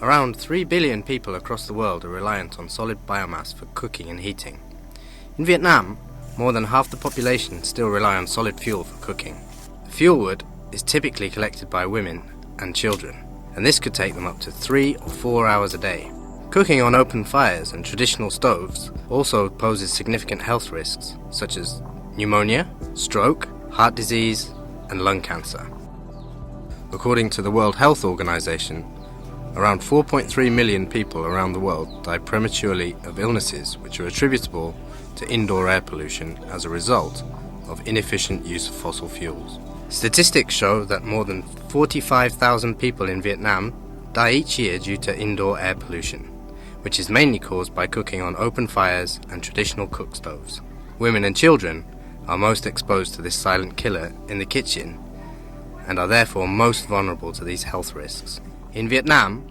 Around 3 billion people across the world are reliant on solid biomass for cooking and heating. In Vietnam, more than half the population still rely on solid fuel for cooking. Fuel wood is typically collected by women and children, and this could take them up to 3 or 4 hours a day. Cooking on open fires and traditional stoves also poses significant health risks, such as pneumonia, stroke, heart disease, and lung cancer. According to the World Health Organization, around 4.3 million people around the world die prematurely of illnesses which are attributable to indoor air pollution as a result of inefficient use of fossil fuels. Statistics show that more than 45,000 people in Vietnam die each year due to indoor air pollution, which is mainly caused by cooking on open fires and traditional cook stoves. Women and children are most exposed to this silent killer in the kitchen and are therefore most vulnerable to these health risks. In Vietnam,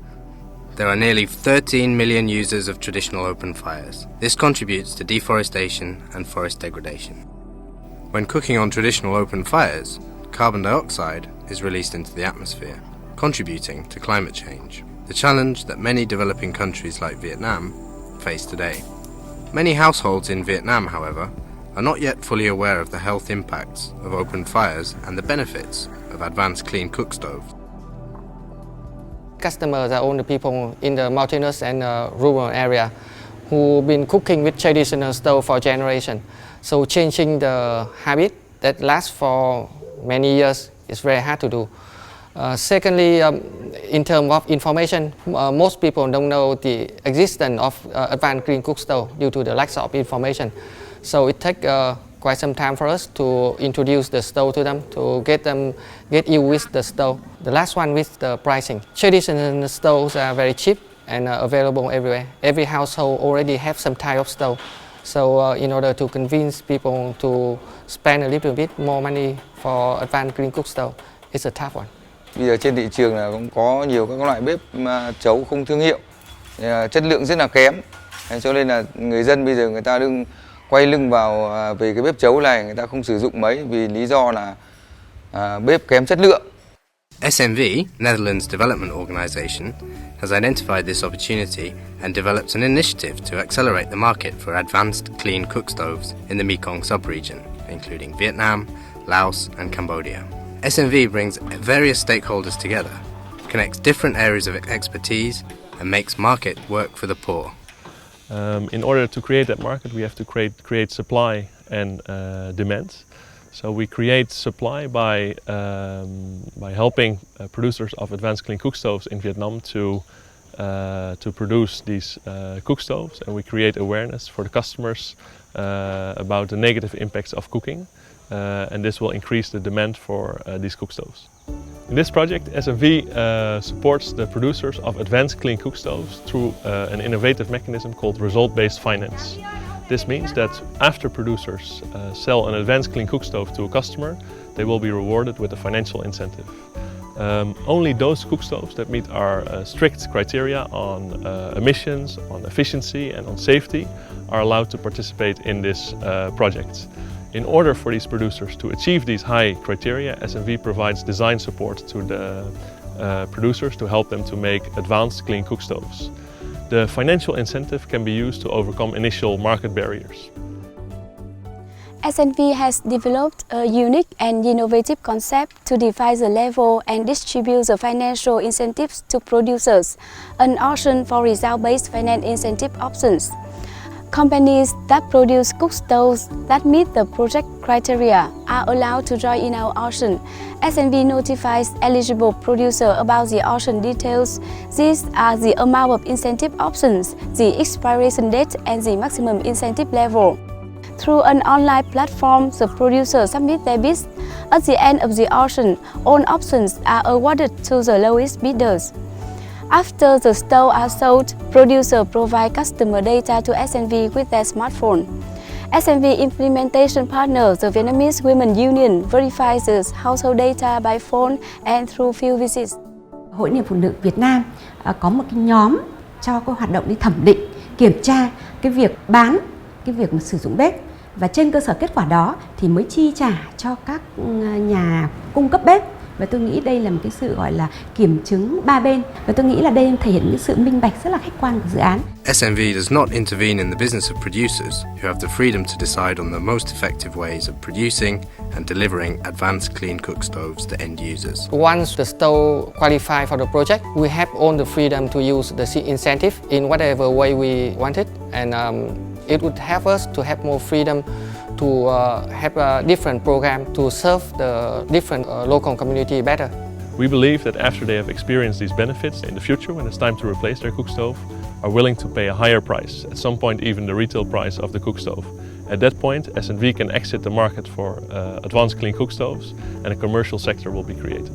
there are nearly 13 million users of traditional open fires. This contributes to deforestation and forest degradation. When cooking on traditional open fires, carbon dioxide is released into the atmosphere, contributing to climate change, the challenge that many developing countries like Vietnam face today. Many households in Vietnam, however, are not yet fully aware of the health impacts of open fires and the benefits of advanced clean cook stoves. Customers are only people in the mountainous and rural area who've been cooking with traditional stove for generations. So changing the habit that lasts for many years is very hard to do. Secondly, in terms of information, most people don't know the existence of advanced clean cook stove due to the lack of information. So it takes quite some time for us to introduce the stove to them, to get used with the stove. The last one with the pricing. Traditional stoves are very cheap and available everywhere. Every household already have some type of stove. So in order to convince people to spend a little bit more money for advanced clean cook stove, it's a tough one. Bây giờ trên thị trường là cũng có nhiều các loại bếp chấu không thương hiệu, chất lượng rất là kém. Cho nên là người dân bây giờ người ta đừng quay lưng vào về cái bếp chấu này, người ta không sử dụng mấy vì lý do là bếp kém chất lượng. SMV, Netherlands Development Organization, has identified this opportunity and developed an initiative to accelerate the market for advanced clean cook stoves in the Mekong sub-region, including Vietnam, Laos and Cambodia. SMV brings various stakeholders together, connects different areas of expertise and makes market work for the poor. In order to create that market, we have to create supply and demand. So we create supply by helping producers of advanced clean cook stoves in Vietnam to produce these cook stoves, and we create awareness for the customers about the negative impacts of cooking, and this will increase the demand for these cook stoves. In this project, SMV supports the producers of advanced clean cook stoves through an innovative mechanism called result-based finance. This means that after producers sell an advanced clean cook stove to a customer, they will be rewarded with a financial incentive. Only those cook stoves that meet our strict criteria on emissions, on efficiency and on safety are allowed to participate in this project. In order for these producers to achieve these high criteria, SMV provides design support to the producers to help them to make advanced clean cook stoves. The financial incentive can be used to overcome initial market barriers. SNV has developed a unique and innovative concept to define the level and distribute the financial incentives to producers, an auction for result-based finance incentive options. Companies that produce cook stoves that meet the project criteria are allowed to join in our auction. SNV notifies eligible producers about the auction details. These are the amount of incentive options, the expiration date and the maximum incentive level. Through an online platform, the producers submit their bids. At the end of the auction, all options are awarded to the lowest bidders. After the stoves are sold, producers provide customer data to SNV with their smartphone. SNV implementation partner, the Vietnamese Women Union, verifies the household data by phone and through field visits. Hội Liên hiệp Phụ nữ Việt Nam có một cái nhóm cho cái hoạt động đi thẩm định, kiểm tra cái việc bán, cái việc mà sử dụng bếp, và trên cơ sở kết quả đó thì mới chi trả cho các nhà cung cấp bếp Và tôi nghĩ đây là một cái sự gọi là kiểm chứng ba bên, và tôi nghĩ là đây thể hiện những sự minh bạch rất là khách quan của dự án. SNV does not intervene in the business of producers, who have the freedom to decide on the most effective ways of producing and delivering advanced clean cook stoves to end users. Once the stove qualify for the project, we have all the freedom to use the incentive in whatever way we want it, and it would help us to have more freedom to have a different program to serve the different local community better. We believe that after they have experienced these benefits, in the future, when it's time to replace their cook stove, are willing to pay a higher price, at some point even the retail price of the cook stove. At that point, SNV can exit the market for advanced clean cook stoves, and a commercial sector will be created.